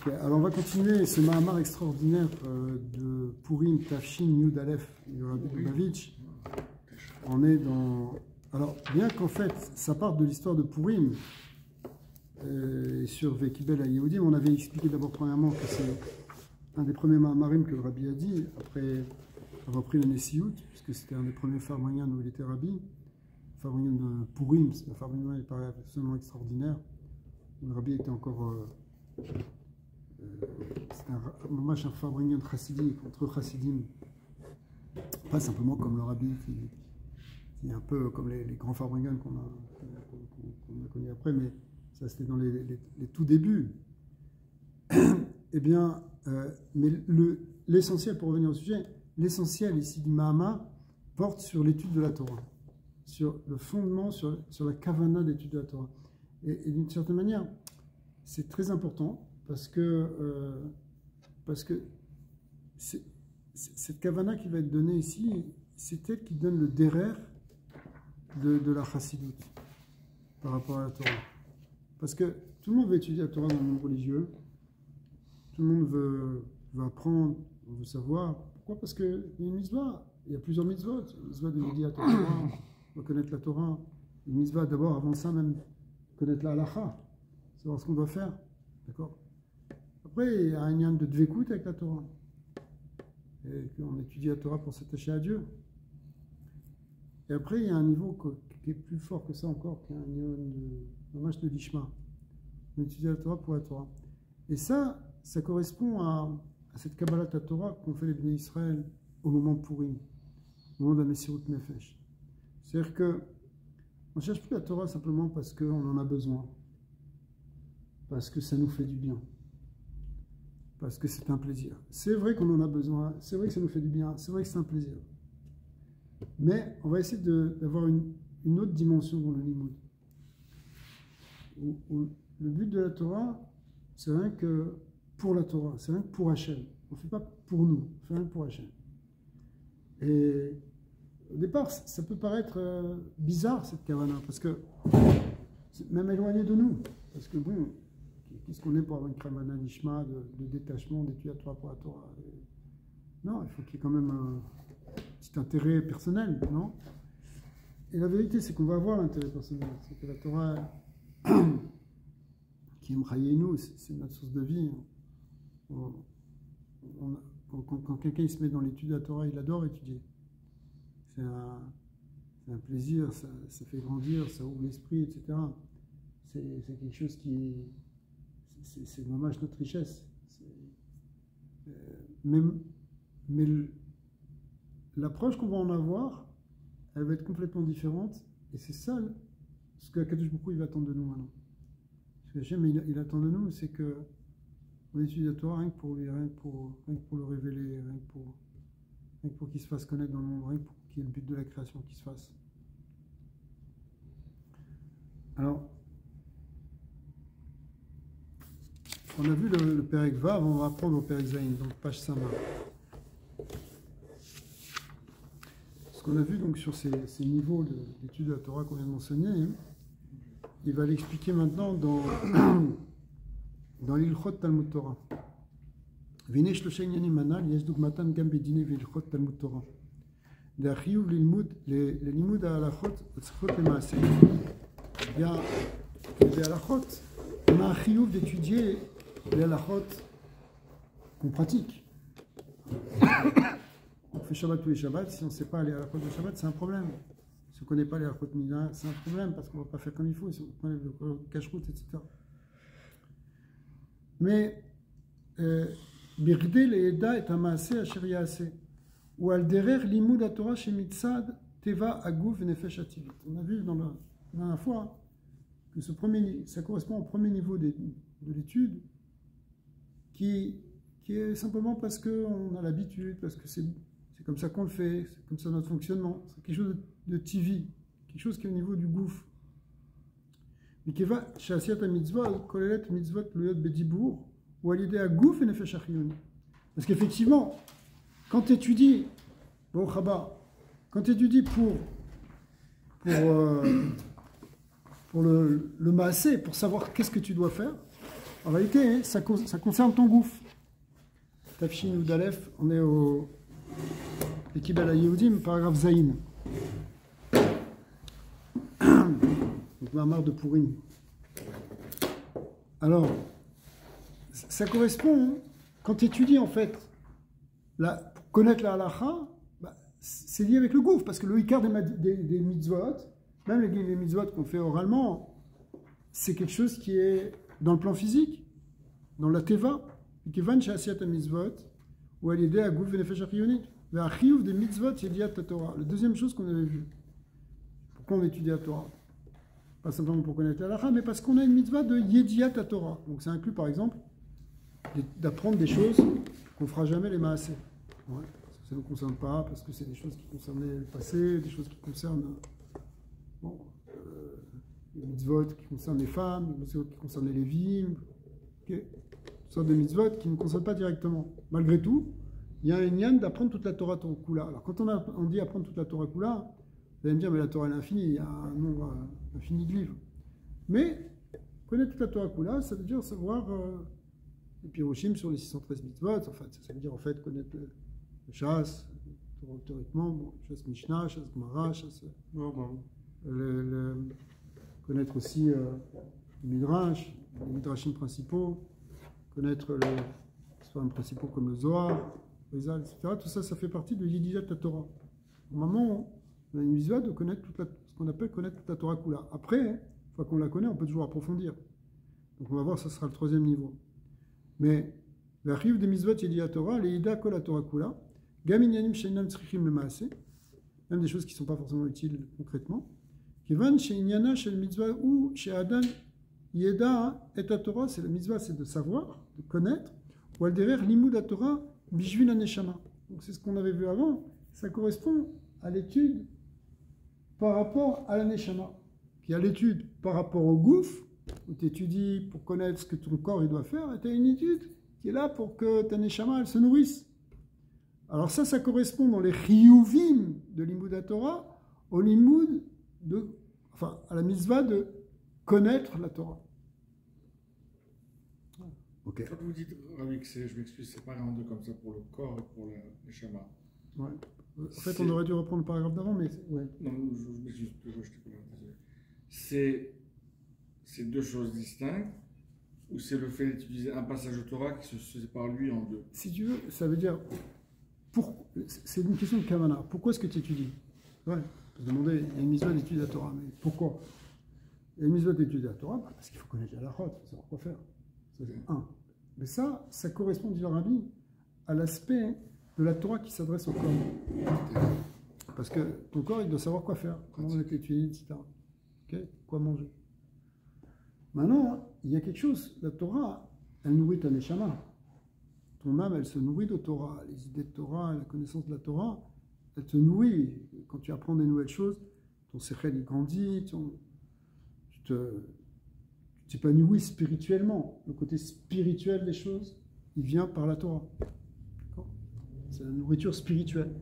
Ok, alors on va continuer ce Mahamar extraordinaire de Purim, Tafshin, Yud Aleph, du Rabbi Lubavitch. On est dans... Alors, bien qu'en fait, ça parte de l'histoire de Purim, sur Vekibel à Yehudim, on avait expliqué d'abord premièrement que c'est un des premiers Mahamarim que le Rabbi a dit, après avoir pris le Nessiout, puisque c'était un des premiers Farmanyan où il était Rabbi. Farmanyan de Purim, c'est un Farmanyan qui paraît absolument extraordinaire. Le Rabbi était encore... c'est un Farmanyan chassidique, entre chassidim. Pas simplement comme le Rabbi qui est un peu comme les grands Farmanyan qu'on a connus après, mais ça c'était dans les tout débuts. Eh bien, mais l'essentiel, pour revenir au sujet, l'essentiel ici du Mahamar porte sur l'étude de la Torah, sur le fondement, sur la kavana d'étude de la Torah. Et d'une certaine manière, c'est très important parce que cette kavana qui va être donnée ici, c'est elle qui donne le derer de la chassidoute par rapport à la Torah. Parce que tout le monde veut étudier la Torah dans le monde religieux, tout le monde veut apprendre, veut savoir. Pourquoi? Parce qu'il y a une mitzvah, il y a plusieurs mitzvot. Une mitzvah de médier à la Torah, de connaître la Torah. Une mitzvah d'abord, avant ça même, connaître la halacha, savoir ce qu'on doit faire. D'accord? Après, il y a un yan de dvekout avec la Torah. Et qu'on étudie la Torah pour s'attacher à Dieu. Et après, il y a un niveau qui est plus fort que ça encore, qui est un yan de lishma. On étudie la Torah pour la Torah. Et ça correspond à cette Kabbalat Torah qu'ont fait les Bnei Israël au moment de Purim, au moment de la Messirut Nefesh. C'est-à-dire qu'on ne cherche plus la Torah simplement parce qu'on en a besoin, parce que ça nous fait du bien, parce que c'est un plaisir. C'est vrai qu'on en a besoin, c'est vrai que ça nous fait du bien, c'est vrai que c'est un plaisir. Mais on va essayer d'avoir une autre dimension dans le limoud. Où le but de la Torah, c'est rien que pour la Torah, c'est rien que pour Hachem. On ne fait pas pour nous, on fait rien que pour Hachem. Et au départ, ça peut paraître bizarre cette kavana, parce que c'est même éloigné de nous. Parce que bon, qu'est-ce qu'on est pour avoir une kavana nishma de détachement, d'étude à Torah pour la Torah? Non, il faut qu'il y ait quand même un petit intérêt personnel, non? Et la vérité, c'est qu'on va avoir l'intérêt personnel. C'est que la Torah, qui est nous, c'est notre source de vie. Quand quelqu'un se met dans l'étude de la Torah, il adore étudier. C'est un plaisir, ça fait grandir, ça ouvre l'esprit, etc. C'est quelque chose qui... C'est vraiment notre richesse. Mais l'approche qu'on va en avoir, elle va être complètement différente. Et c'est ça ce que Akadosh Baruch Hu, il va attendre de nous maintenant. Ce que Hachem, il attend de nous, c'est que on étudie la Torah rien que pour lui, rien que pour le révéler, rien que pour qu'il se fasse connaître dans le monde, rien que pour qu'il y ait le but de la création qui se fasse. Alors, on a vu le Perek Vav, on va apprendre au Perek Zayin, donc page Sama. Ce qu'on a vu donc sur ces niveaux d'étude de la Torah qu'on vient de mentionner, il va l'expliquer maintenant dans l'Ilchot Talmud Torah. Vine shlosha inyanim manal, yesh dugmatan gam bedine v'ilchot Talmud Torah. D'achiyuv l'limud ha'alachot tzchot l'maaseh. Il y a des halachot, on a un chiyuv d'étudier les halachot qu'on pratique. On fait Shabbat tous les Shabbats, si on ne sait pas les halachot de Shabbat, c'est un problème. Si on ne connaît pas les halachot Mina, c'est un problème parce qu'on ne va pas faire comme il faut, si on prend le cache-route, etc. Mais Birdé le'eda et amaaseh asher ya'aseh ou al derer limud haTorah shemitzad teva aguf nefesh ativit. On a vu dans la dernière fois que ça correspond au premier niveau de l'étude qui est simplement parce qu'on a l'habitude, parce que c'est comme ça qu'on le fait, c'est comme ça notre fonctionnement. C'est quelque chose de tivi, quelque chose qui est au niveau du gouffre. Mais qui va chez Asiat mitzvah, kolelet mitzvot luyot bedibour, ou à l'idée à gouf et nefesh achiyoni. Parce qu'effectivement, quand tu étudies, bon, quand tu étudies pour le maasé, pour savoir qu'est-ce que tu dois faire, En réalité, ça concerne ton gouffre. Tafshin ou Dalef, on est au Ekibel Yehudim, paragraphe Zaïn. Donc, Mamar de Pourim. Alors, ça correspond, quand tu étudies en fait, pour connaître la halacha, bah, c'est lié avec le gouffre, parce que le ikar des mitzvot, même les mitzvot qu'on fait oralement, c'est quelque chose qui est dans le plan physique, dans la teva, kivan she'asiyat mitzvot, ou al yedei haguf v'nefesh hachiyonit, ve'achiyuv des mitzvot yediat Torah. La deuxième chose qu'on avait vue, pourquoi on étudie la Torah? Pas simplement pour connaître la halacha, mais parce qu'on a une mitzvah de yediat Torah. Donc ça inclut par exemple d'apprendre des choses qu'on ne fera jamais les maaseh. Ouais, ça ne nous concerne pas, parce que c'est des choses qui concernaient le passé, des choses qui concernent les mitzvot qui concernent les femmes, les mitzvot qui concernent les lévim, toutes sortes de mitzvot qui ne nous concernent pas directement. Malgré tout, il y a un yann d'apprendre toute la Torah Kula. Alors quand on dit apprendre toute la Torah Kula, vous allez me dire, mais la Torah est infinie, il y a un nombre infini de livres. Mais connaître toute la Torah Kula, ça veut dire savoir les piroshim sur les 613 mitzvot, enfin, ça veut dire en fait connaître le chasse, théoriquement, chasse Mishnah, chasse Gemara, chasse. Connaître aussi les midrashim principaux, connaître les soins principaux comme le Zohar, Rizal, etc. Tout ça, ça fait partie de Yedidat Torah. Normalement, on a une mitzvah de connaître ce qu'on appelle connaître toute la Torah Kula. Après, une fois qu'on la connaît, on peut toujours approfondir. Donc on va voir, ça sera le troisième niveau. Mais l'arrive des mitzvot Yedidat Torah, les Yida Kol la Torah Kula, Gamin Yanim Sheinam Tzrichim le Maaseh, même des choses qui ne sont pas forcément utiles concrètement. Kivan Sheinyana Shel Mitzvah ou chez Adam Yeda et Torah, c'est la mitzvah, c'est de savoir, de connaître, ou al derer Limud à Torah Bishvil Aneshama. Donc c'est ce qu'on avait vu avant, ça correspond à l'étude par rapport à la Neshama. Puis à l'étude par rapport au gouffre, où tu étudies pour connaître ce que ton corps il doit faire, et tu as une étude qui est là pour que ta Neshama elle se nourrisse. Alors ça correspond dans les Chiyuvim de Limud Torah au Limud à la mitzvah de connaître la Torah. Okay. Quand vous dites, Ravi, je m'excuse, c'est pas en deux comme ça pour le corps et pour le Neshama. Ouais. En fait, on aurait dû reprendre le paragraphe d'avant, mais... Ouais. Non, je m'excuse, je t'ai pas désolé. C'est deux choses distinctes, ou c'est le fait d'utiliser un passage de Torah qui se sépare lui en deux? Si tu veux, ça veut dire... C'est une question de Kavana. Pourquoi est-ce que tu étudies? Ouais, tu peux demander, il y a une mitzvah d'étudier la Torah, mais pourquoi? Il y a une mitzvah d'étudier la Torah, parce qu'il faut connaître la halachot, il faut savoir quoi faire. Ça, c'est un. Mais ça correspond, dit le Rabbi, à l'aspect de la Torah qui s'adresse au corps. Parce que ton corps, il doit savoir quoi faire, comment l'étudier, etc. Okay? Quoi manger. Maintenant, il y a quelque chose, la Torah, elle nourrit ta neshama. Ton âme, elle se nourrit de Torah. Les idées de Torah, la connaissance de la Torah, elle te nourrit. Quand tu apprends des nouvelles choses, ton sechel, il grandit, tu t'épanouis spirituellement. Le côté spirituel des choses, il vient par la Torah. C'est la nourriture spirituelle.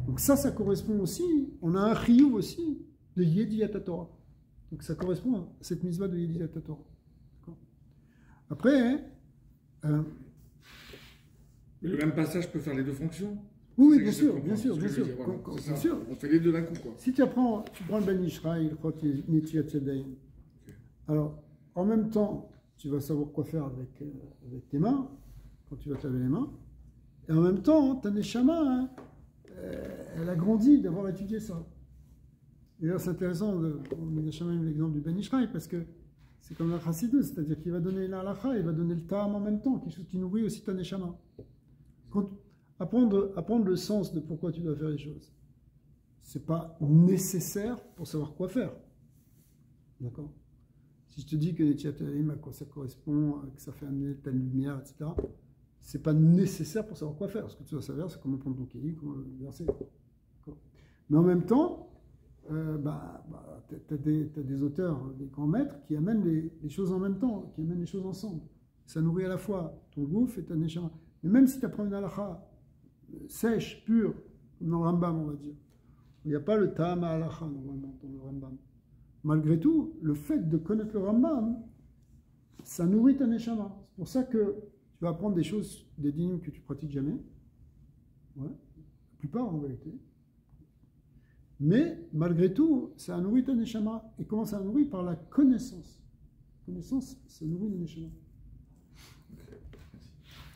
Donc ça correspond aussi, on a un chiyuv aussi de Yediat Torah. Donc ça correspond à cette mitzvah de Yediat Torah. Après, le même passage peut faire les deux fonctions? Oui, bien sûr. On fait les deux d'un coup, quoi. Si tu prends le Ben Ishraï, alors, en même temps, tu vas savoir quoi faire avec tes mains, quand tu vas te laver les mains, et en même temps, ta neshama, elle a grandi d'avoir étudié ça. Et là, c'est intéressant, on a même l'exemple du Ben Ishraï, parce que c'est comme la chassidut, c'est-à-dire qu'il va donner la halacha, il va donner le ta'am en même temps, quelque chose qui nourrit aussi ta neshama. Apprendre le sens de pourquoi tu dois faire les choses, c'est pas nécessaire pour savoir quoi faire. D'accord? Si je te dis que les Tiatalim, à quoi ça correspond, que ça fait amener telle lumière, etc., c'est pas nécessaire pour savoir quoi faire. Ce que tu dois savoir, c'est comment prendre ton kéli, comment le verser. Mais en même temps, tu as des auteurs, des grands maîtres qui amènent les choses en même temps, qui amènent les choses ensemble. Ça nourrit à la fois ton gouffre et ta neshama. Mais même si tu apprends une halakha sèche, pure, comme dans le Rambam, on va dire, il n'y a pas le ta'ama halakha normalement dans le Rambam. Malgré tout, le fait de connaître le Rambam, ça nourrit ta neshama. C'est pour ça que tu vas apprendre des choses, des dynimes que tu pratiques jamais. Ouais, la plupart en vérité. Mais malgré tout, ça nourrit ta neshama. Et comment ça nourrit? Par la connaissance. La connaissance, ça nourrit la neshama.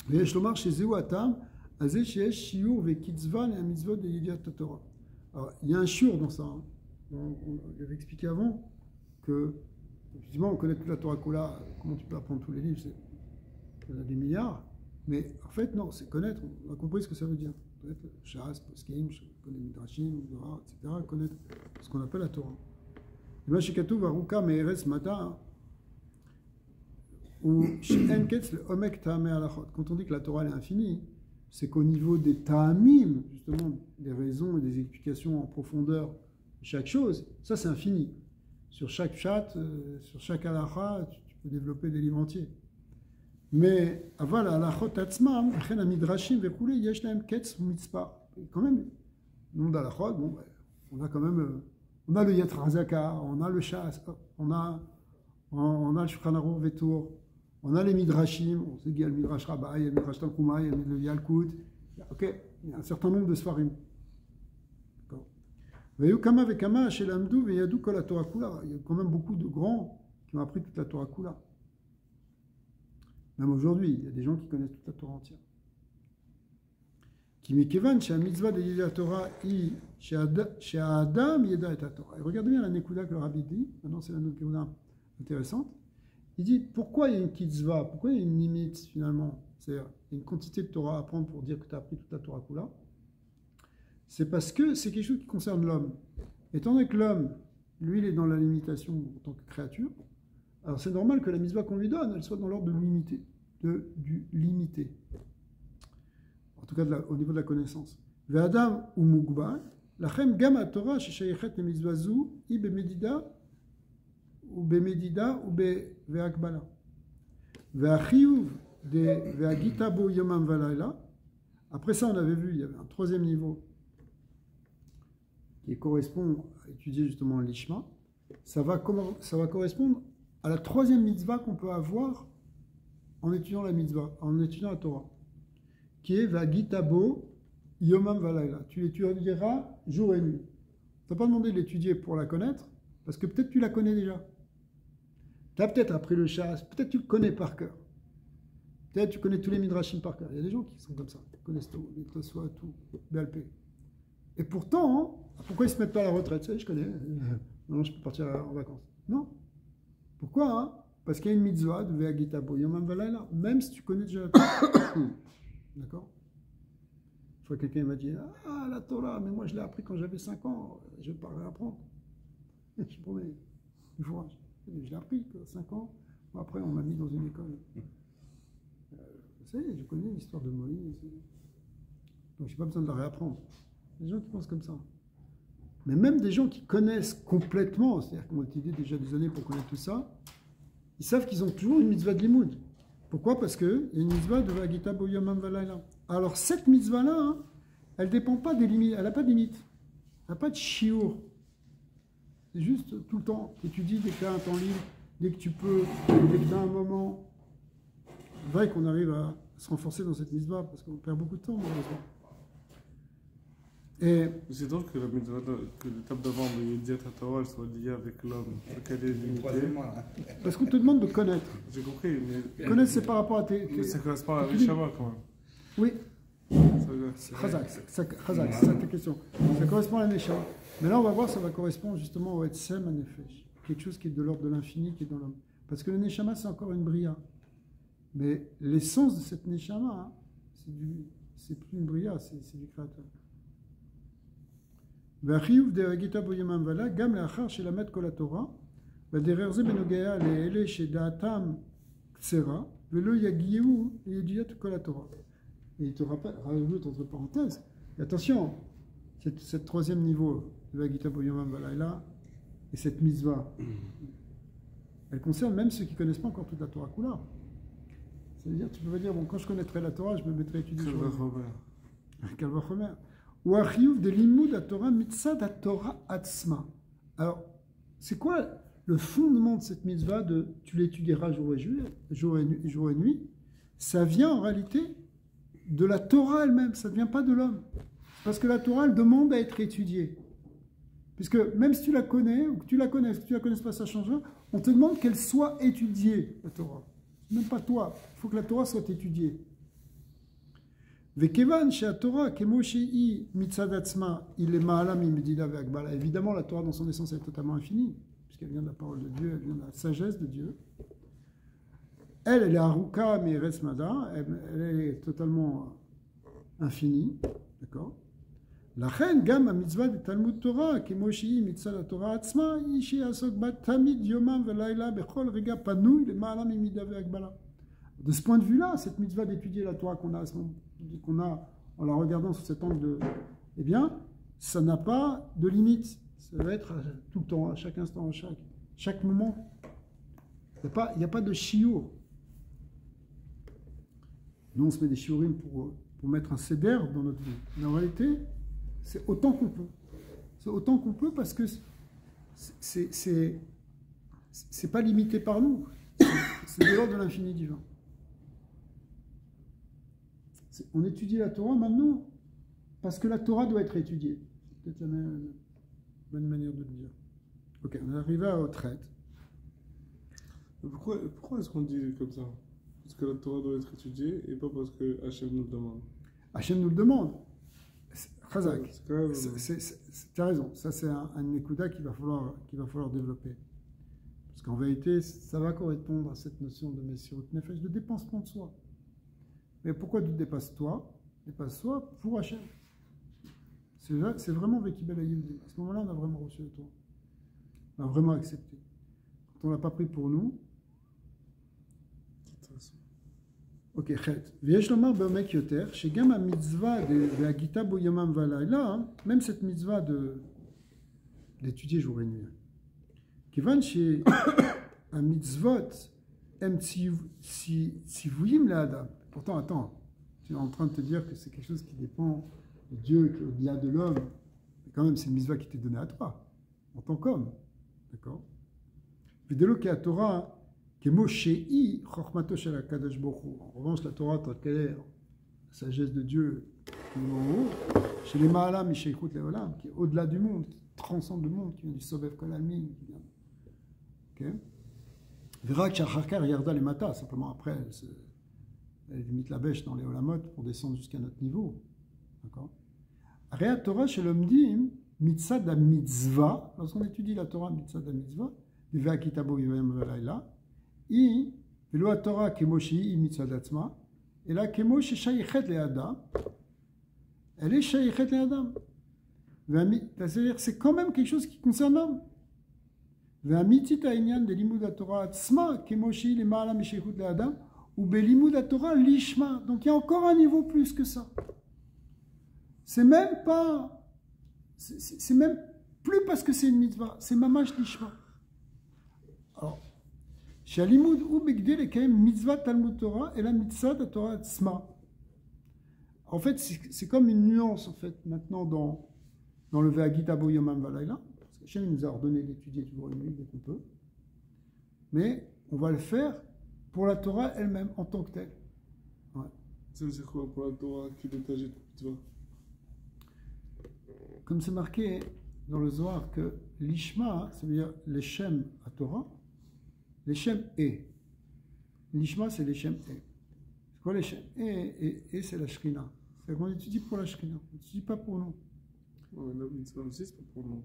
ויש לומר שזהו הטעם הזה שיש שיעור וקיצבה למצוות בידיעת התורה. Alors, il y a un shiur dans ça. Hein. On avait expliqué avant que, effectivement, on connaît toute la Torah Kula. Comment tu peux apprendre tous les livres? Il y en a des milliards. Mais en fait, non, c'est connaître. On a compris ce que ça veut dire. Connaître Shas, Poskim, connaître Midrashim, Zohar, etc. Connaître ce qu'on appelle la Torah. Et bien, chez Katuv, Aruka, Me'eres, Mata, ou chez Enketz, le Omek Ta'ameh Alachot. Quand on dit que la Torah est infinie, c'est qu'au niveau des ta'amim, justement, des raisons et des explications en profondeur de chaque chose, ça c'est infini. Sur chaque chat, sur chaque halacha, tu peux développer des livres entiers. Mais, aval halachot atzmam, chen midrashim vekoulé, yesh lahem ketz mitzpah. Quand même, le nom d'halachot, bon, on a quand même, on a le Yatra Hazaka, on a le Shas, on a le Shulchan Aruch Vetour, on a les Midrashim, on sait qu'il y a le Midrash Rabbah, il y a le Midrash Tanchuma, il y a le Yalkut, ok, il y a un certain nombre de Sfarim. D'accord. Il y a quand même beaucoup de grands qui ont appris toute la Torah Kula. Même aujourd'hui, il y a des gens qui connaissent toute la Torah entière. Qui mikevan chez mitzvah de la Torah i chez Adam yeda et Torah. Et regardez bien la nekuda que le Rabbi dit. Maintenant, c'est la nekuda intéressante. Il dit pourquoi il y a une kitzvah, pourquoi il y a une limite finalement, c'est-à-dire une quantité de Torah à apprendre pour dire que tu as appris toute la Torah Kula. C'est parce que c'est quelque chose qui concerne l'homme. Étant donné que l'homme, lui, il est dans la limitation en tant que créature, alors c'est normal que la mitzvah qu'on lui donne, elle soit dans l'ordre de limité, du limité. En tout cas au niveau de la connaissance. Ve'adam ou mugba, lachem gam ha-Torah sheshayechet le-mitzvah zu i bemedida ou ve'akbala. Ve'achiyuv ve'agita bo yomam valayla. Après ça, on avait vu, il y avait un troisième niveau qui correspond à étudier justement l'ishma. Ça va correspondre à la troisième mitzvah qu'on peut avoir en étudiant la mitzvah, en étudiant la Torah, qui est Vagitabo Yomam Valayla. Tu l'étudieras jour et nuit. Tu n'as pas demandé de l'étudier pour la connaître, parce que peut-être tu la connais déjà. Tu as peut-être appris le Shas, peut-être tu le connais par cœur. Peut-être tu connais tous les Midrashim par cœur. Il y a des gens qui sont comme ça, ils connaissent tout, les Tosfot, tout, BLP. Et pourtant, pourquoi ils ne se mettent pas à la retraite? Ça, je connais. Non, je peux partir en vacances. Non. Pourquoi hein? Parce qu'il y a une mitzvah de Ve'agita bo yomam valayla, même si tu connais déjà la Torah. D'accord? Une fois quelqu'un m'a dit ah, la Torah, mais moi je l'ai appris quand j'avais 5 ans, je ne vais pas réapprendre. Je promets, du courage. Je l'ai appris à 5 ans, après on m'a mis dans une école. Vous savez, je connais l'histoire de Moïse, donc je n'ai pas besoin de la réapprendre. Il y a des gens qui pensent comme ça. Mais même des gens qui connaissent complètement, c'est-à-dire qui ont étudié déjà des années pour connaître tout ça, ils savent qu'ils ont toujours une mitzvah de limoud. Pourquoi? Parce qu'il y a une mitzvah de Vagita bo yomam valayla. Alors cette mitzvah-là, hein, elle ne dépend pas des limites, elle n'a pas de limite. Elle n'a pas de shiur. C'est juste tout le temps, étudie dès que tu as un temps libre, dès que tu peux, dès que tu as un moment. C'est vrai qu'on arrive à se renforcer dans cette mitzvah, parce qu'on perd beaucoup de temps, malheureusement. Et c'est drôle que la mitzvah, que l'étape d'avant de Yediat HaTorah soit liée avec l'homme. Parce qu'on te demande de connaître. J'ai compris, mais Connaître, c'est par rapport à tes. Mais ça correspond à l'Ishama quand même. Oui. Chazak, c'est ça ta question. Ça correspond à la Neshama. Mais là, on va voir, ça va correspondre justement au Etsem Nefesh. Quelque chose qui est de l'ordre de l'infini, qui est dans l'homme. Parce que le Neshama, c'est encore une bria. Mais l'essence de cette Neshama, hein, c'est plus une bria, c'est du créateur. והחיוב דהגיתה בו ימם ולילה גם לאחר שלמד כל התורה בדרך זה בנוגע לאלה שדעתם קצרה ולא יגיעו לידיעת כל התורה. Et il te rajoute entre parenthèses, et attention, cette troisième niveau de Vagita bo yomam valayla et cette mitzvah, elle concerne même ceux qui ne connaissent pas encore toute la Torah Kula. C'est-à-dire, tu peux pas dire, bon, quand je connaîtrai la Torah, je me mettrai à étudier sur Kalva Chomer. Ou achiyuv de l'imoud à Torah mitzad à Torah atzma. Alors, c'est quoi le fondement de cette mitzvah de tu l'étudieras jour et nuit, ça vient en réalité de la Torah elle-même, ça ne vient pas de l'homme. Parce que la Torah, elle demande à être étudiée. Puisque même si tu la connais, ou que tu la connais, si tu la connais pas, ça change rien, on te demande qu'elle soit étudiée, la Torah. Même pas toi, il faut que la Torah soit étudiée. Vekevan chez la Torah, kemoshei mitzadatzma, il est ma'alam imedila ve'agbala. Évidemment, la Torah dans son essence est totalement infinie, puisqu'elle vient de la parole de Dieu, elle vient de la sagesse de Dieu. Elle est aruka me'eretz mada, elle est totalement infinie, d'accord? La reine gam mitzvah de Talmud Torah, kemoshei mitzvah la Torah atzma, ishi asok bat tamid yomam ve'layla bechol rega panouy le ma'alam imedila ve'agbala. De ce point de vue-là, cette mitzvah d'étudier la Torah qu'on a en la regardant sous cet angle de, eh bien, ça n'a pas de limite. Ça va être tout le temps, à chaque instant, à chaque moment. Il n'y a pas de shiur. Nous, on se met des shiurim pour mettre un seder dans notre vie. Mais en réalité, c'est autant qu'on peut. C'est autant qu'on peut parce que c'est pas limité par nous. C'est de l'ordre de l'infini divin. On étudie la Torah maintenant parce que la Torah doit être étudiée. C'est peut-être la bonne manière de le dire. Ok, on est arrivé à traite. Pourquoi est-ce qu'on dit comme ça? Parce que la Torah doit être étudiée et pas parce que Hachem nous le demande. Hachem nous le demande. Chazak, Ouais, tu as raison. Ça, c'est un écouda qu'il va falloir développer. Parce qu'en vérité, ça va correspondre à cette notion de Messirut Nefesh, de dépensement de soi. Mais pourquoi tu dépasses-toi? Dépasse-toi pour Hachem. C'est vraiment Vekibel Ayudim. À ce moment-là, on a vraiment reçu le Torah. On a vraiment accepté. Quand on ne l'a pas pris pour nous. Ok, chet. V'yesh lomar be'omek yoter, shegam ha-mitzvah ve'agita bo yomam v'alayla, même cette mitzvah d'étudier jour et nuit. Kivan she ha-mitzvot em tzivuyim le'adam. Pourtant, attends, tu es en train de te dire que c'est quelque chose qui dépend de Dieu, qui est au-delà de l'homme. Mais quand même, c'est une mitzvah qui t'est donnée à toi, en tant qu'homme. D'accord? Vidélo qui a Torah, qui est Moshei, Chormato shel HaKadosh Baruch Hu. En revanche, la Torah, telle qu'elle est, la sagesse de Dieu, qui est en haut, chez les Ma'alam, Misheichut Le'olam, qui est au-delà du monde, qui transcende le monde, qui vient du Sobev Kol Almin, qui vient. Ok? Virak Shachakar Yarda les Mata, simplement après, elle limite la bêche dans les Olamot pour descendre jusqu'à notre niveau. D'accord? Réa Torah chez l'Omdim, Mitzad à Mitzvah, lorsqu'on étudie la Torah, Mitzad à Mitzvah, Vivea Kitabo Yivayim Velayla, I, Velo Torah Kemoshi, Mitzad Atzma, et là, Kemoshi Shayichet le Adam, elle est Shayichet le Adam. C'est-à-dire, c'est quand même quelque chose qui concerne l'homme. Ve'amitit ha'inyan de limud Torah Atzma, Kemoshi le Ma'ala Misheichut le Adam, ou Belimud Torah Lishma. Donc il y a encore un niveau plus que ça. C'est même pas. C'est même plus parce que c'est une mitzvah. C'est Mamash Lishma. Alors, chez Alimud ou Begdel est quand même mitzvah Talmud Torah et la mitzvah de Torah Tzma. En fait, c'est comme une nuance en fait maintenant dans le Ve'agita bo yomam v'alayla. Parce que Hachem nous a ordonné d'étudier toujours une nuit dès qu'on peut. Mais on va le faire pour la Torah elle-même, en tant que telle. Ouais. Ça veut dire quoi pour la Torah qui détache de mitzvah? Comme c'est marqué dans le Zohar que l'Ishma, ça veut dire l'Eshem à Torah, l'Eshem est. L'Ishma, c'est l'Eshem est. C'est quoi l'Eshem est? Et c'est la Shrina. C'est qu'on étudie pour la Shrina, on n'étudie pas pour nous. Ouais, la mitzvah aussi, c'est pas pour nous.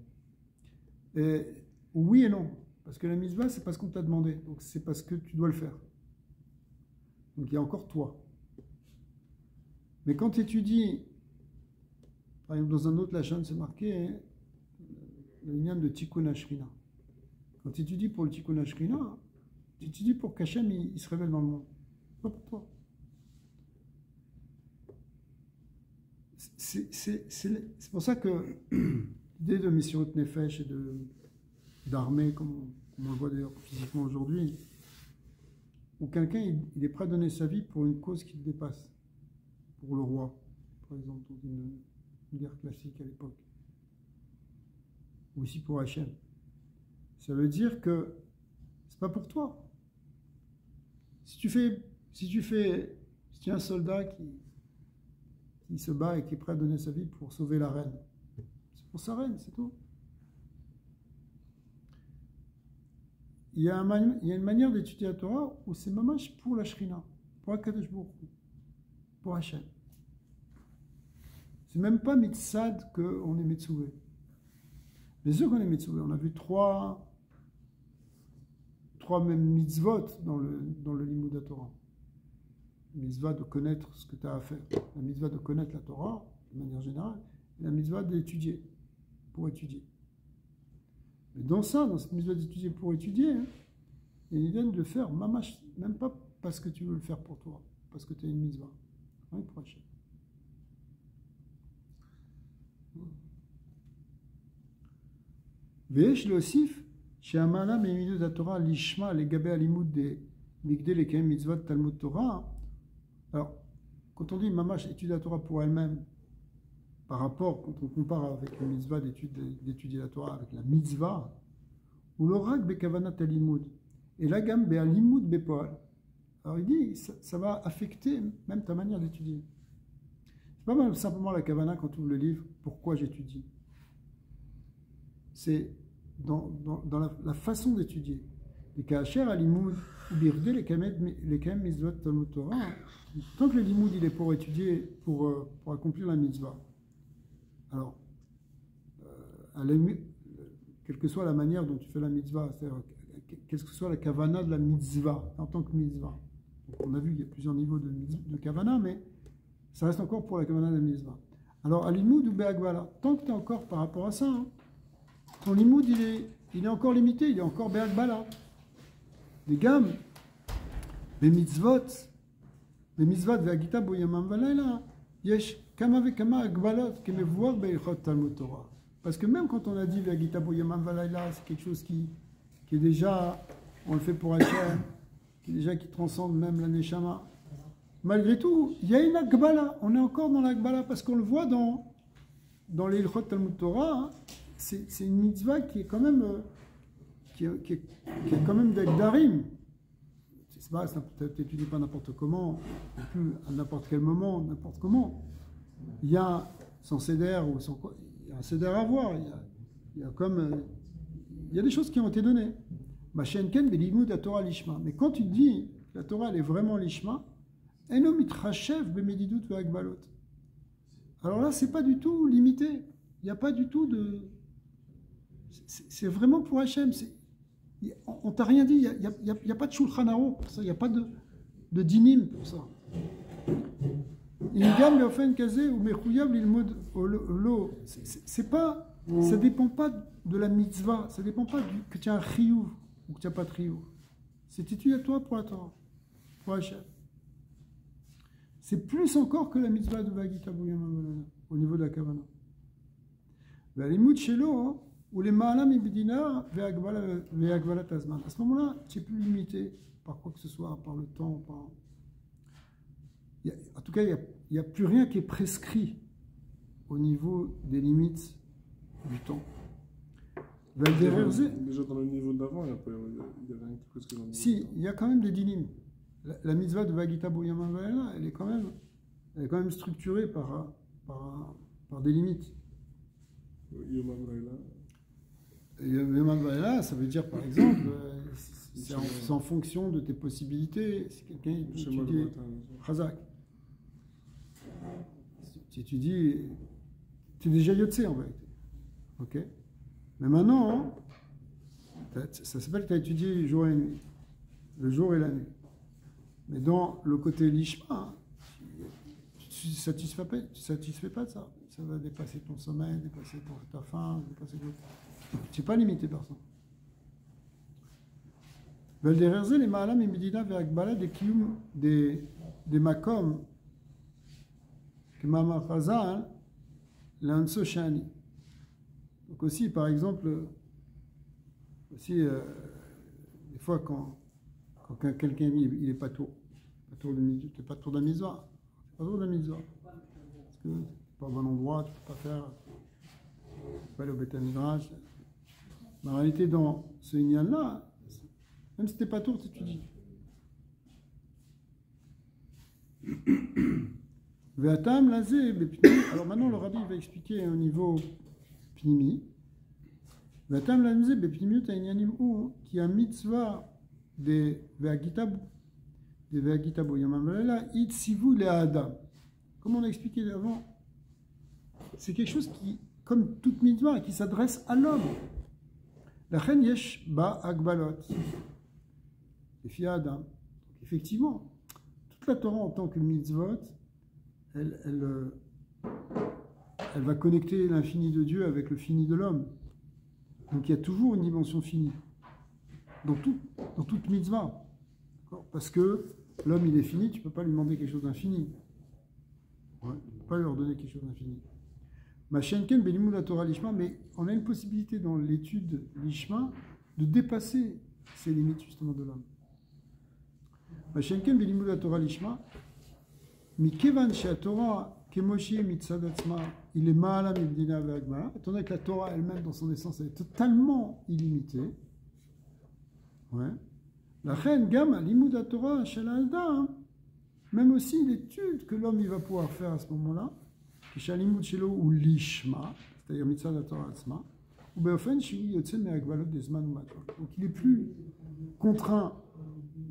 Oui et non. Parce que la mitzvah, c'est parce qu'on t'a demandé. Donc c'est parce que tu dois le faire. Donc il y a encore toi. Mais quand tu étudies, par exemple dans un autre lachon, c'est marqué le lien de Tikkun Ashrina. Quand tu étudies pour le Tikkun Ashrina, tu étudies pour qu'Hachem il se révèle dans le monde. Pas pour toi. C'est pour ça que l'idée de Messirut Nefesh et d'armée, comme on le voit d'ailleurs physiquement aujourd'hui, où quelqu'un il est prêt à donner sa vie pour une cause qui le dépasse, pour le roi, par exemple, dans une guerre classique à l'époque, ou aussi pour Hachem. Ça veut dire que c'est pas pour toi. Si tu es un soldat qui se bat et qui est prêt à donner sa vie pour sauver la reine, c'est pour sa reine, c'est tout. Il y a une manière d'étudier la Torah où c'est mamash pour la Shrina, pour Akadosh Baruch Hu, pour Hachem. C'est même pas mitzad qu'on est mitzouvé. Bien sûr qu'on est mitzouvé. On a vu trois mêmes mitzvot dans le limud de la Torah. La mitzvah de connaître ce que tu as à faire. La mitzvah de connaître la Torah, de manière générale, et la mitzvah d'étudier, pour étudier. Mais dans cette mitzvah d'étudier pour étudier, hein, il vient de le faire, mamash, même pas parce que tu veux le faire pour toi, parce que tu as une mitzvah. Oui, pour Hachem. ויש להוסיף שהמעלה מלימוד התורה לשמה לגבי הלימוד מגדי לקיים מצוות תלמוד תורה. Alors, quand on dit mamash étude la Torah pour elle-même, par rapport, quand on compare avec la mitzvah d'étudier la Torah avec la mitzvah, ou l'orak bekavanat alimud, et la gamme be'alimud bepoal. Alors il dit, ça va affecter même ta manière d'étudier. C'est pas même simplement la kavana quand tu ouvres le livre, pourquoi j'étudie. C'est dans la façon d'étudier. Les kacher alimud, ou birde les kaem mitzvot talmud Torah. Tant que le limoud il est pour étudier, pour accomplir la mitzvah. Alors, quelle que soit la manière dont tu fais la mitzvah, c'est-à-dire quelle que soit la kavana de la mitzvah, en tant que mitzvah. Donc, on a vu, il y a plusieurs niveaux de kavana, mais ça reste encore pour la kavana de la mitzvah. Alors, à l'imoud ou be'agvala, tant que tu es encore par rapport à ça, hein, ton limoud, il est encore limité, il est encore be'agvala. Les gammes, les mitzvot ve'agita bo yamam valayla, yesh kama ve'kama agbalot kemevouar be'ilchot talmud Torah. Parce que même quand on a dit ve'agita bo yamam valayla, c'est quelque chose qui est déjà, on le fait pour Hachem, qui transcende même la neshama. Malgré tout, il y a une agbala, on est encore dans l'agbala, parce qu'on le voit dans les ilchot talmud Torah, hein, c'est une mitzvah qui est quand même qui est quand même d'Agdarim. C'est pas, ça t'étudies pas n'importe comment, non plus à n'importe quel moment, n'importe comment. Il y a son céder ou son, il y a un céder à voir. Il y a des choses qui ont été données. Machenken belimud la Torah lishma. Mais quand tu dis que la Torah elle est vraiment lishma, eno mitrachev bemedidut ve'agbalot. Alors là, c'est pas du tout limité. Il n'y a pas du tout de. C'est vraiment pour Hachem. On t'a rien dit. Il n'y a pas de Shulchan Aruch pour ça. Il n'y a pas de dinim pour ça. Ingam leofen kazé ou mechouyav lilmod lo. C'est pas. Ça dépend pas de la mitzvah. Ça dépend pas que tu as un chiyuv ou que tu n'as pas de chiyuv. C'est étudié à toi pour la Torah, pour Hachem. C'est plus encore que la mitzvah de Vagita Bouyam au niveau de la Kavana. L'imoud shelo ou les ma'alam ibdina ve'agvalat azman. À ce moment-là, tu es plus limité par quoi que ce soit, par le temps, en tout cas, il n'y a plus rien qui est prescrit au niveau des limites du temps. Déjà dans le niveau d'avant, il y a rien qui est prescrit dans le niveau. Si, il y a quand même des dinim. La mitzvah de Vagita Bouyam Vaela, elle est quand même structurée par des limites. Yomam Vaela, ça veut dire par exemple, c'est en fonction de tes possibilités. Si quelqu'un étudie Chazak, tu étudies, tu es déjà Yotse en vérité. Ok. Mais maintenant, ça s'appelle que tu as étudié jour et nuit, le jour et la nuit. Mais dans le côté lishma, tu ne satisfais pas de ça. Ça va dépasser ton sommeil, dépasser ta faim, dépasser tout. Tu n'es pas limité par ça. Veldererze les ma'alam et medina ve'agbala des kiyum des makom que mama chazal l'anso shani. Donc aussi, par exemple, des fois quand quelqu'un il est pas tour de la mitzvah, pas tour de la mitzvah, parce que c'est pas au bon endroit, tu peux pas faire, tu peux pas aller au Beth Midrash, Mais en réalité, dans ce Inyan-là, même si t'es pas tour, t'étudies. Alors maintenant, le rabbi va expliquer au niveau pnimi. Qui a mitzvah de Ve'agitabu. De Ve'agitabu. Yamamalala, Itsivu le Adam. Comme on a expliqué avant, c'est quelque chose qui, comme toute mitzvah, qui s'adresse à l'homme. La chen yesh ba agbalot. Et fi Adam. Effectivement, toute la Torah en tant que mitzvot, elle va connecter l'infini de Dieu avec le fini de l'homme. Donc il y a toujours une dimension finie dans toute mitzvah. Parce que l'homme il est fini, tu ne peux pas lui demander quelque chose d'infini. Ouais, tu ne peux pas lui ordonner quelque chose d'infini. Machenken belimud la Torah lishma, mais on a une possibilité dans l'étude lishma de dépasser ces limites justement de l'homme. Machenken belimud la Torah lishma, mikevan she Torah kemoshi mitzadatzma. Il est ma'ala mibdina ve'agmara, étant donné que la Torah elle-même, dans son essence, elle est totalement illimitée. Ouais. La reine gam limud Torah shel alda, même aussi l'étude que l'homme il va pouvoir faire à ce moment-là, qui shel limud shelo ou lishma, c'est-à-dire mitzvah Torah atzma, ou beofen shi yotze me'agbalot dezman ou makom. Donc il est plus contraint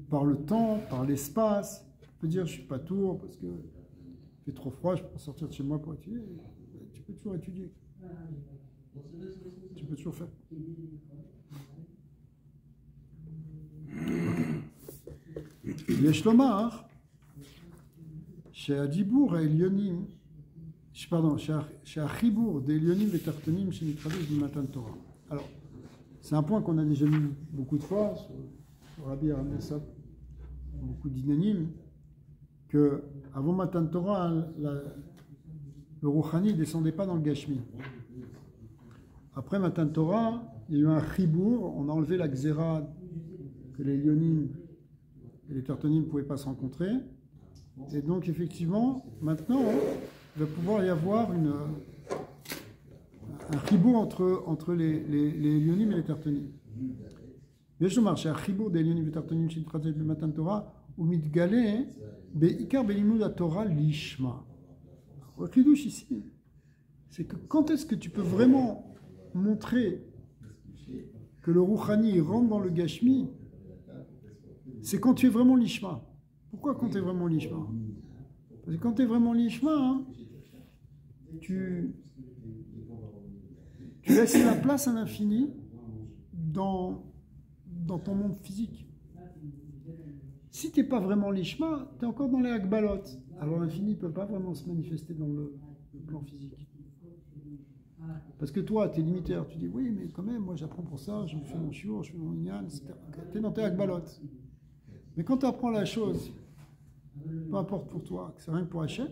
par le temps, par l'espace. Tu peux dire je suis pas tour parce que il fait trop froid, je peux pas sortir de chez moi pour étudier. Tu peux toujours étudier. Tu peux toujours faire. יש לומר שהדיבור העליונים, pardon, שהחיבור דעליונים ותחתונים שמתחדש במתן תורה. Alors, c'est un point qu'on a déjà vu beaucoup de fois, sur Rabbi ramené ça, beaucoup d'inanimes, que avant Matan Torah, le Rouhani ne descendait pas dans le Gashmi. Après Matan Torah, il y a eu un chibour, on a enlevé la xéra que les Lyonim et les Tartonim ne pouvaient pas se rencontrer. Et donc, effectivement, maintenant, il va pouvoir y avoir un chibour entre les Lyonim et les Tartonim. Mais je marche, un chibour des Lyonim et les Tartonim chez le Matan Torah, où mitgalé, be'ikar be'limud la Torah lishma. Le chidouche ici, c'est que quand est-ce que tu peux vraiment montrer que le Rouhani rentre dans le Gashmi? C'est quand tu es vraiment l'ishma. Pourquoi quand tu es vraiment l'ishma? Parce que quand tu es vraiment l'ishma, hein, tu laisses la place à l'infini dans ton monde physique. Si tu n'es pas vraiment l'ishma, tu es encore dans les agbalot. Alors l'infini ne peut pas vraiment se manifester dans le plan physique. Parce que toi, tu es limité. Alors tu dis, oui, mais quand même, moi j'apprends pour ça, je fais mon shiur, je fais mon inyan, etc. Tu es dans tes agbalot. Mais quand tu apprends la chose, peu importe pour toi, que c'est rien que pour Hachem,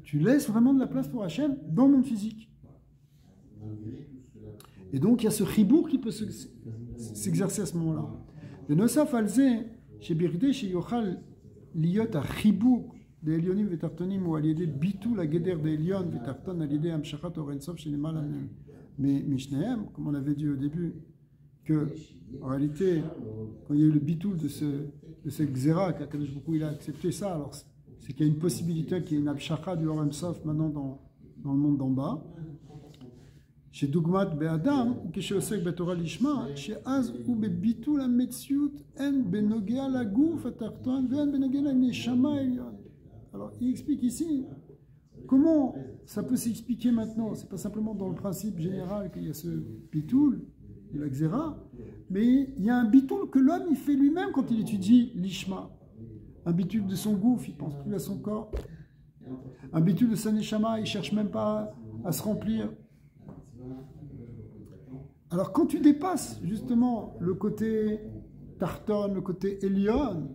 tu laisses vraiment de la place pour Hachem dans le monde physique. Et donc il y a ce chibour qui peut s'exercer à ce moment-là. Le nosaf alze, chez Birdé, chez Yochal, liot a chibour des Elionim vetartonim ou à l'idée bitou la guédère des Elion vetarton à l'idée amshachat orensov chez les malam. Mais Mishnehem, comme on avait dit au début, que en réalité, quand il y a eu le bitou de ce xéra, qu'Akadosh Baruch Hu il a accepté ça, alors c'est qu'il y a une possibilité qu'il y ait une amshachat du Orem Sof maintenant dans le monde d'en bas. Chez Dugmat Be'adam, ou chez Osek Be'Torah Lishma, chez Az ou Be'bitou la Metziut, en Benogea la Gouf Atarton, en Benogea la Neshama Elion. Alors il explique ici comment ça peut s'expliquer maintenant. C'est pas simplement dans le principe général qu'il y a ce bitoul de la xéra, mais il y a un bitoul que l'homme il fait lui-même quand il étudie l'ishma. Un bitoul de son gouffre, il pense plus à son corps. Un bitoul de sa neshama, il cherche même pas à se remplir. Alors quand tu dépasses justement le côté tarton, le côté Elion,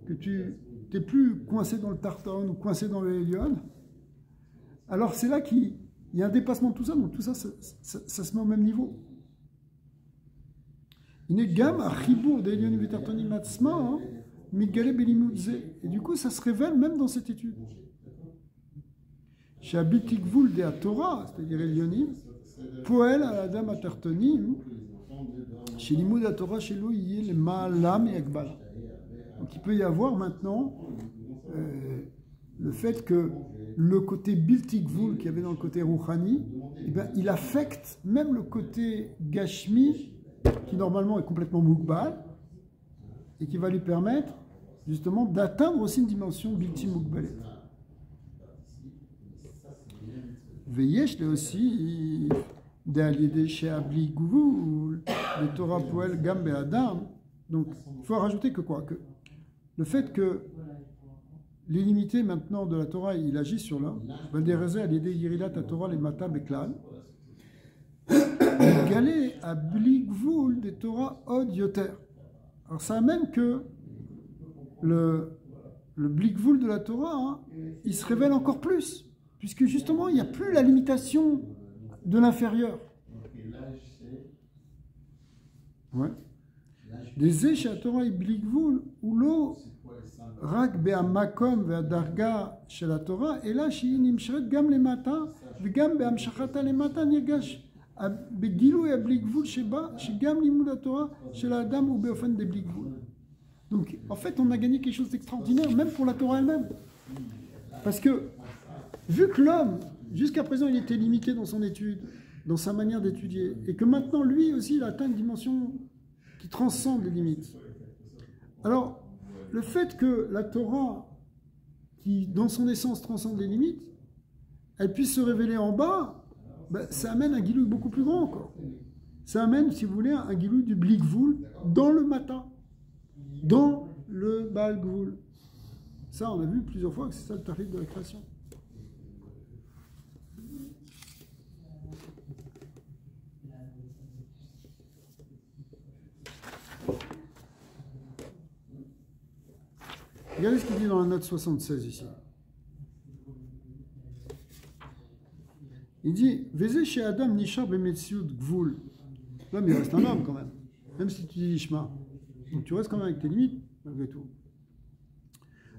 que tu n'es plus coincé dans le tarton ou coincé dans le Elion, alors c'est là qu'il y a un dépassement de tout ça, donc tout ça, ça se met au même niveau. Et du coup ça se révèle même dans cette étude. Chez Abitikvul de Torah, c'est-à-dire Elionim, Poel à la dame Atartonim, Chez Limud Torah, chez lui, il y a le Ma'alam et Akbala. Donc il peut y avoir maintenant le fait que le côté Biltikvul qu'il y avait dans le côté Rouhani, eh ben, il affecte même le côté Gashmi, qui normalement est complètement Mukbal, et qui va lui permettre justement d'atteindre aussi une dimension Bilti Mukbalet. Veyesh aussi d'Aliédé chez Abli Gvul, le Torah Poel Gambe Adam. Donc il faut rajouter que quoi? Que le fait que l'illimité maintenant de la Torah, il agit sur l'homme, Valdereze Aliédé Yirilat à Torah les Mata Beklal, Galé Abli Gvul de Torah Od Yoter. Alors ça amène que le Blikvul de la Torah, hein, il se révèle encore plus, puisque justement il n'y a plus la limitation de l'inférieur. Ouais. Des éches à Torah et Blikvul, ou l'eau, Rak be'amakom ve'adarga chez la Torah, et là, chez Nimshret gam le mata, v'gam be'amshachata le mata nirgash, begilou et Blikvul sheba, chez gam limud la Torah, chez la Adam ou be'ofen de Blikvul. Donc, en fait, on a gagné quelque chose d'extraordinaire, même pour la Torah elle-même. Parce que, vu que l'homme, jusqu'à présent, il était limité dans son étude, dans sa manière d'étudier, et que maintenant, lui aussi, il atteint une dimension qui transcende les limites. Alors, le fait que la Torah, qui, dans son essence, transcende les limites, elle puisse se révéler en bas, ben, ça amène un guilouille beaucoup plus grand encore. Ça amène, si vous voulez, un guilouille du Blikvul dans le Mata, dans le Baal Gvul. Ça, on a vu plusieurs fois que c'est ça le tarif de la création. Regardez ce qu'il dit dans la note 76 ici. Il dit Vézé chez Adam Nishar Bemetsioud Gvul. L'homme, il reste un homme quand même, même si tu dis Ishma. Donc tu restes quand même avec tes limites, malgré tout.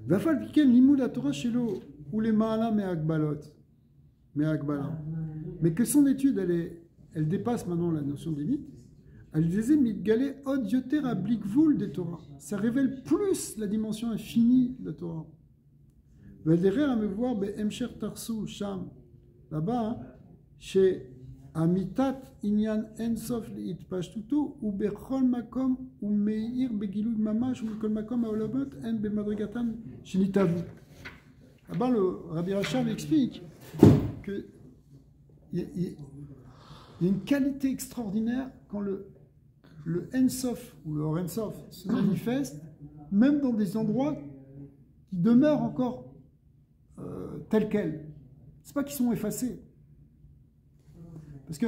Vafal Piken Limud la Torah chez l'eau, ou les Ma'ala mais Akbalot. Mais que son étude, elle dépasse maintenant la notion de limite. Elle disait Mitgalé Od Yoter à Blikvul des Torah. Ça révèle plus la dimension infinie de la Torah. Derrière à me voir Emsher Tarsou Sham. Là-bas, hein, chez Amitat Inyan Ensof Itpashtuto ou Bechol Makom ou Meir Begilud Mamash ou Kol Makom Aolabot En Bemadrigatan Shinitavu. Là-bas, le Rabbi Rachab explique que il y a une qualité extraordinaire quand le Ensof ou le Or Ensof se manifeste, même dans des endroits qui demeurent encore tels quels. C'est pas qu'ils sont effacés. Parce que,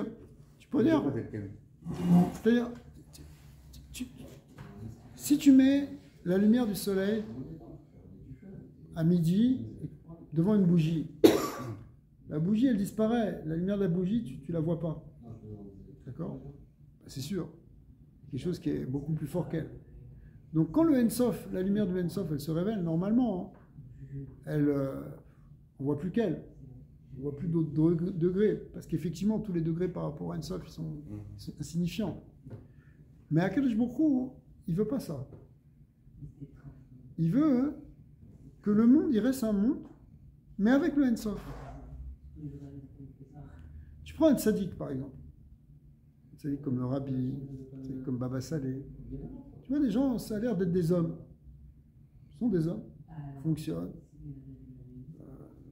tu peux dire, c'est-à-dire, si tu mets la lumière du soleil à midi devant une bougie, la bougie elle disparaît, la lumière de la bougie tu la vois pas. D'accord? C'est sûr. Quelque chose qui est beaucoup plus fort qu'elle. Donc quand le Ensof, la lumière du Ensof, elle se révèle, normalement, on voit plus qu'elle. On voit plus d'autres degrés. Parce qu'effectivement, tous les degrés par rapport à Ensof, ils sont insignifiants. Mais Akadosh Baruch Hu, il veut pas ça. Il veut que le monde, il reste un monde, mais avec le Ensof. Tu prends un tzaddik, par exemple. Un tzaddik comme le Rabbi, comme Baba Saleh. Tu vois, les gens, ça a l'air d'être des hommes. Ce sont des hommes. Ils fonctionnent.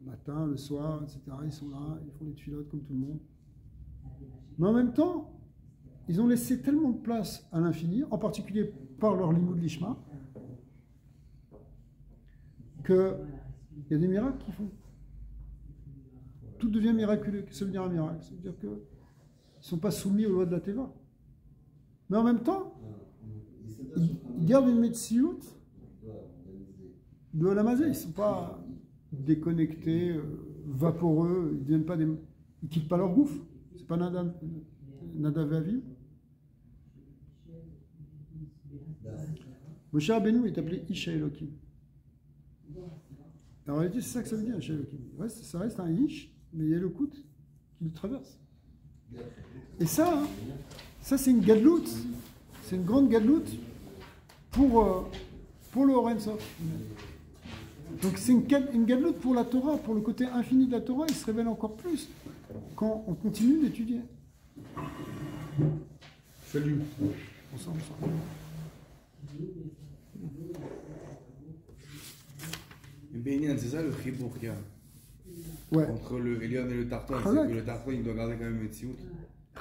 Matin, le soir, etc. Ils sont là, ils font les tuilottes comme tout le monde. Mais en même temps, ils ont laissé tellement de place à l'infini, en particulier par leur limud lishma, qu'il y a des miracles qu'ils font. Tout devient miraculeux. Qu'est-ce que ça veut dire un miracle? Ça veut dire qu'ils ne sont pas soumis aux lois de la Teva. Mais en même temps, ils gardent une metsiout de la mazée. Ils ne sont pas déconnectés, vaporeux, ils ne quittent pas leur gouffre. C'est pas nada vavim. Moshe Rabbeinu est appelé Isha Elokim. En réalité, c'est ça que ça veut dire, Isha Elokim. Ça reste un Ish, mais il y a le Kout qui le traverse. Et ça c'est une gadlout C'est une grande galoute pour le Oren Sof. Donc c'est une galoute pour la Torah, pour le côté infini de la Torah, il se révèle encore plus quand on continue d'étudier. Salut. Ensemble. Mais Bénin, c'est ça le chibour qu'il y a Ouais. entre le Elion et le Tarton. C'est Chazak. que le Tarton, il doit garder quand même le Tziout.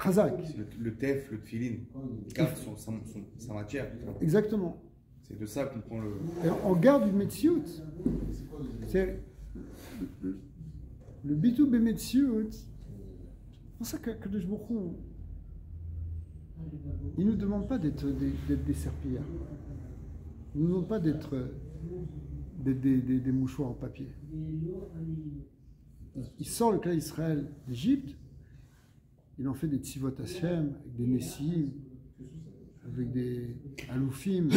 Chazak. Le Tef, le Tfilin. Il garde sa matière. Exactement. C'est de ça qu'on prend le. Et on garde du Metsiout. C'est le Bitou Bemetsiout. C'est pour ça que Kadosh Baruch Hu, il ne nous demande pas d'être des serpillères. Il ne nous demande pas d'être des mouchoirs en papier. Il sort le clan d'Israël d'Égypte, il en fait des Tzivot Hashem, avec des Nessim, avec des Aloufim,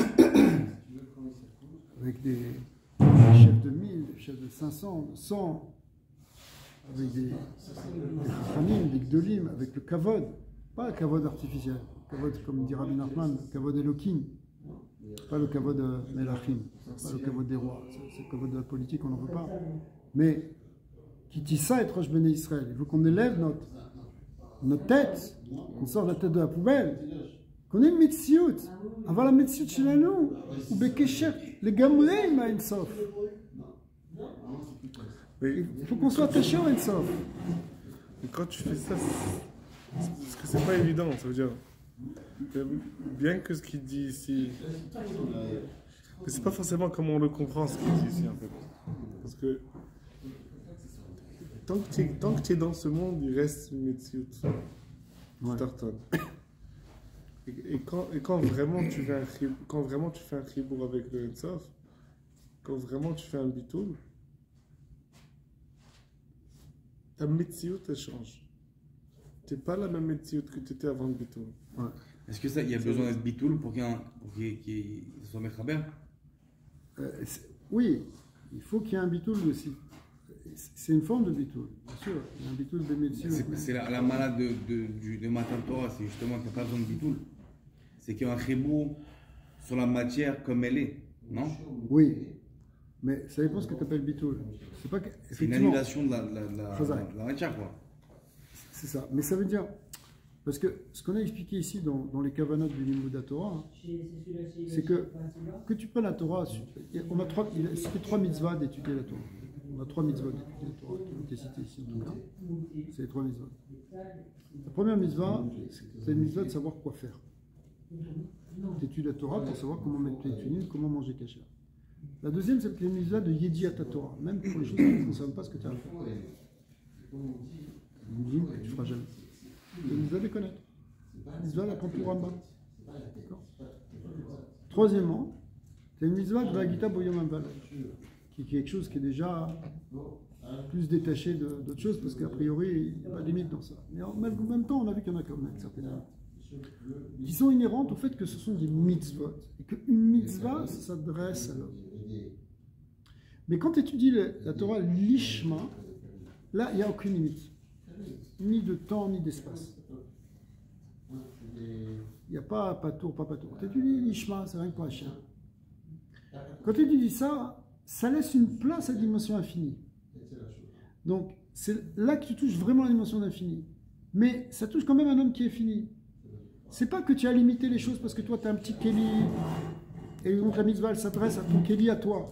avec des chefs de 1000, des chefs de 500, de 100, avec des Chachamim, des Gdolim, avec le Kavod, pas le Kavod artificiel, le Kavod comme dit Rabbi Nachman, le Kavod Elohim, pas le Kavod Melachim, pas le Kavod des rois, c'est le Kavod de la politique, on n'en veut pas. Mais qui dit ça être Rosh Bnei Israël, il veut qu'on élève notre tête, qu'on sorte la tête de la poubelle, qu'on ait une Metsiout, avoir la Metsiout chez nous, ou Bekesher, les Gamrei Ma'en Sof. Il faut qu'on soit attaché au Ein Sof. Et quand tu fais ça, parce que c'est pas évident, ça veut dire. Bien que ce qu'il dit ici. Mais c'est pas forcément comme on le comprend ce qu'il dit ici en fait. Parce que tant que tu es dans ce monde, il reste une Metsiout. Tarton. Et quand vraiment tu fais un chibour avec le Ein Sof, quand vraiment tu fais un bitoul, ta Metsiout elle change. Tu n'es pas la même Metsiout que tu étais avant le bitoul. Ouais. Est-ce que ça, il y a besoin d'être bitoul pour qu'il soit Mechaber? Oui, il faut qu'il y ait un bitoul aussi. C'est une forme de bitoul, bien sûr. Il y a un bitoul de médecine. C'est la malade de Matan Torah, c'est justement qu'il n'y a pas besoin de bitoul. C'est qu'il y a un chibour sur la matière comme elle est, non? Oui, mais ça dépend ce que tu appelles bitoul. C'est pas que, c'est une annulation de la matière, quoi. C'est ça. Mais ça veut dire, parce que ce qu'on a expliqué ici dans les kavanot du Limud Torah, c'est que tu prennes la Torah, c'était 3 mitzvahs d'étudier la Torah. On a 3 mitzvahs d'étudier la Torah qui ont été cités ici en tout cas. C'est les 3 mitzvahs. La première mitzvah, c'est une mitzvah de savoir quoi faire. Tu étudies la Torah pour savoir comment mettre tes tunis, comment manger kasher. La deuxième, c'est une mitzvah de Yediat Torah, même pour les choses qui ne concernent pas ce que tu as à faire. Une ligne que tu ne feras jamais. C'est une mitzvah de connaître. Une mitzvah d'apprendre tout Rambam. Troisièmement, c'est une mitzvah de Vagita Boyom Aval, qui est quelque chose qui est déjà plus détaché d'autres choses, parce qu'a priori, il n'y a pas de limite dans ça. Mais en même temps, on a vu qu'il y en a quand même certaines limites, qui sont inhérentes au fait que ce sont des mitzvot, et qu'une mitzvah, ça s'adresse à l'homme. Mais quand tu étudies la Torah l'ishma, là, il n'y a aucune limite. Ni de temps, ni d'espace. Il n'y a pas tour, pas tour. Tu étudies l'ishma, c'est rien que pour un chien. Quand tu étudies ça, ça laisse une place à la dimension infinie. Donc, c'est là que tu touches vraiment la dimension d'infini. Mais ça touche quand même un homme qui est fini. C'est pas que tu as limité les choses parce que toi, tu as un petit Kéli, et donc la mitzvah, elle s'adresse à ton Kéli, à toi.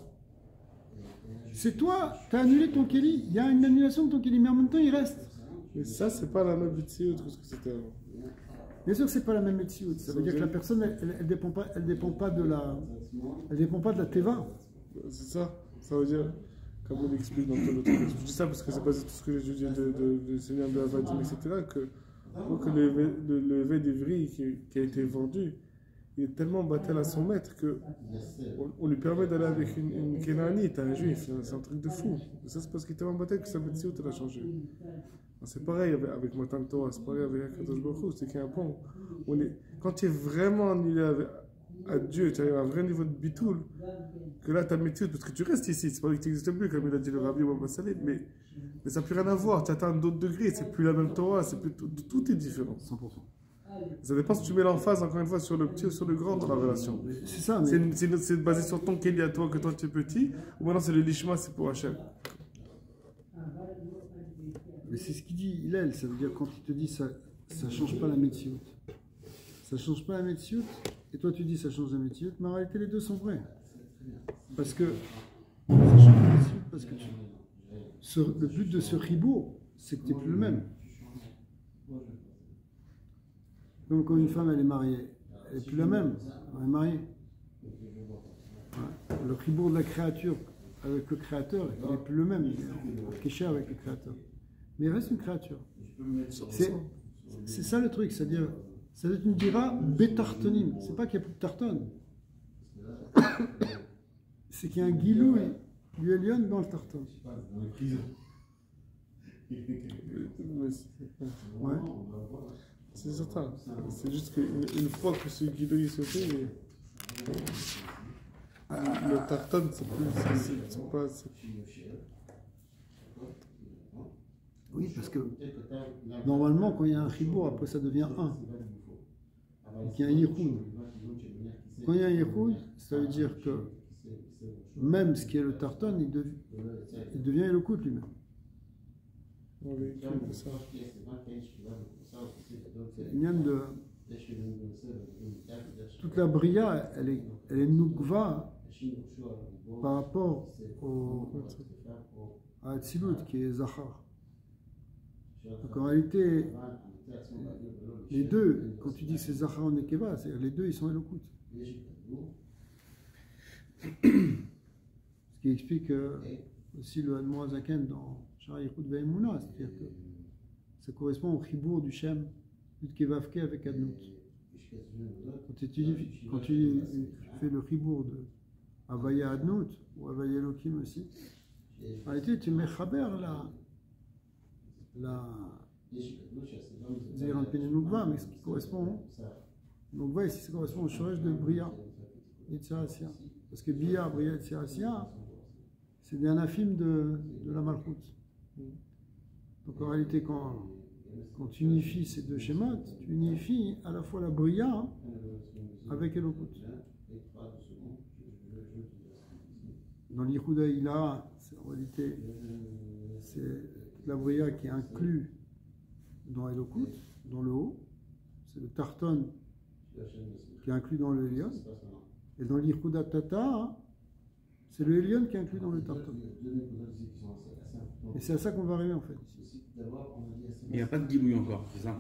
C'est toi, tu as annulé ton Kéli, il y a une annulation de ton Kéli, mais en même temps, il reste. Mais ça, c'est pas la même Metsiout que ce que c'était avant. Bien sûr que c'est pas la même Metsiout. Ça veut dire que la personne, elle dépend pas de la Teva. C'est ça. Ça veut dire, comme on l'explique dans le truc, je dis ça parce que c'est basé sur tout ce que j'ai dit de Seigneur de Avadim, etc., que le lever d'Ivry qui a été vendu, il est tellement battel à son maître qu'on lui permet d'aller avec une Kénanite, un juif. C'est un truc de fou. Et ça, c'est parce qu'il est tellement battel que sa Metsiout a changé. C'est pareil avec Matan Torah, c'est pareil avec Akadosh Baruch Hu, c'est qu'il y a un pont. Quand tu es vraiment annulé à Dieu, tu arrives à un vrai niveau de bitoul, que là tu as Metsiout, parce que tu restes ici, c'est pas vrai que tu n'existes plus, comme il a dit le Rabbi Wabba Saleh, mais ça n'a plus rien à voir, tu atteins d'autres degrés, c'est plus la même Torah, tout est différent. 100%. Ça dépend si tu mets l'emphase, encore une fois, sur le petit ou sur le grand dans la relation. C'est ça, mais C'est basé sur ton Kéli à toi, que toi tu es petit, ou maintenant c'est le Lishma, c'est pour Hachem. c'est ce qu'il dit, Hillel, ça veut dire quand il te dit ça ne change pas la métiout. Ça ne change pas la métiout, et toi tu dis ça change la métiout, mais en réalité les deux sont vrais. Parce que ça change la métiout, parce que le but de ce ribourg, c'est que tu n'es plus le même. Comme quand une femme elle est mariée, elle n'est plus la même, elle est mariée. Ouais. Le ribourg de la créature avec le créateur, il n'est plus le même, il est en kécher avec le créateur. Mais il reste une créature. C'est ça le truc, c'est-à-dire, ça veut dire une dira bétartonim. C'est pas qu'il n'y a plus de tartone. C'est qu'il y a un guilou du Elion dans le tartone. Ouais. C'est certain. C'est juste qu'une fois que ce guidon est sauté, le tartane, c'est plus. C'est pas. Oui, parce que normalement, quand il y a un chibour, après ça devient un. Donc il y a un yichoud. Quand il y a un yichoud, ça veut dire que même ce qui est le tartane, il devient Elokut lui-même. Toute la bria, elle est noukva par rapport à Atzilut qui est Zachar. Donc en réalité, les deux, quand tu dis que c'est Zachar ou Nekeva, les deux ils sont Elokut. Ce qui explique aussi le Admor Zaken dans Shara Yichud Ve'emuna, c'est-à-dire que ça correspond au chibour du Shem, du Kevavke avec Adnout. Quand tu fais le chibour de Havaya Adnout, ou Havaya Elohim aussi, en réalité tu mets Chaber la Zéran Pene Noukva, mais ce qui correspond, Noukva ici ça correspond au Shoresh de Bria et Tsarasia. Parce que Bia, Bria et Tsarasia, c'est des anaphimes de la Malchut. Donc en réalité, quand tu unifies ces deux schémas, tu unifies à la fois la Bria avec Elokut. Dans l'Yichouda Ila, en réalité, c'est la Bria qui est inclue dans Elokut, dans le haut. C'est le Tarton qui est inclus dans le Elion. Et dans l'Yichouda Tata, c'est le Elion qui est inclus dans le Tarton. Et c'est à ça qu'on va arriver en fait. Il n'y a pas de guilouille encore, c'est ça?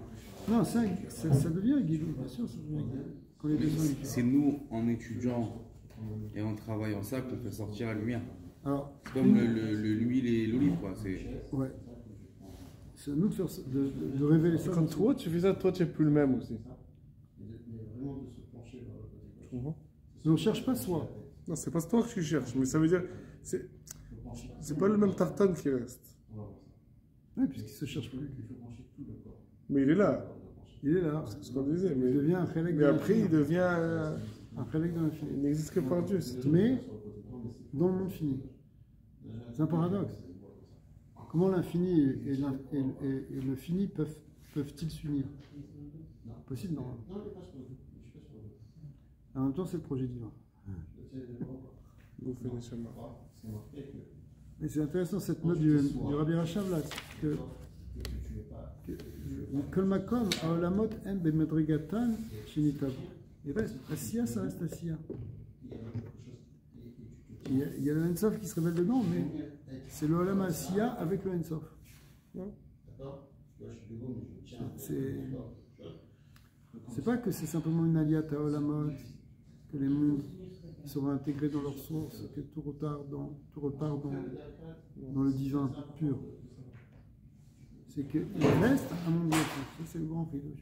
Non, ça devient un guilou, bien sûr, ça devient un guilou. Quand les deux sont unifiés. C'est nous, en étudiant et en travaillant ça, qu'on fait sortir la lumière. Alors, c'est comme l'huile et l'olive, quoi. Ouais. C'est à nous de révéler ça. Quand toi, tu fais ça, toi, tu n'es plus le même aussi. Tu comprends? Mais on ne cherche pas soi. Non, c'est pas toi que tu cherches, mais ça veut dire. C'est pas le même tartane qui reste. Oui, puisqu'il ne se cherche plus. Mais il est là. Il est là. C'est ce qu'on disait. Mais, il devient un chélek. Mais après, il devient. Un chélek dans l'infini. Il n'existe que par Dieu, c'est tout. Mais dans le monde fini. C'est un paradoxe. Comment l'infini et le fini peuvent-ils s'unir? Possible, non? En même temps, c'est le projet divin. Et c'est intéressant cette note du Rabbi Rachav là, que Kolmakom Aolamot En Bemedrigatan Shinitav. Il reste Asiya, ça reste Asiya. Il y a le Ensof qui se révèle dedans, mais c'est le Olam Asiya avec le Ensof. C'est pas que c'est simplement une aliyat à Olamot, que les mondes seront intégrés dans leur source, que tout repart dans le divin pur. C'est qu'il reste un monde de tout. Ça, c'est le grand rideau.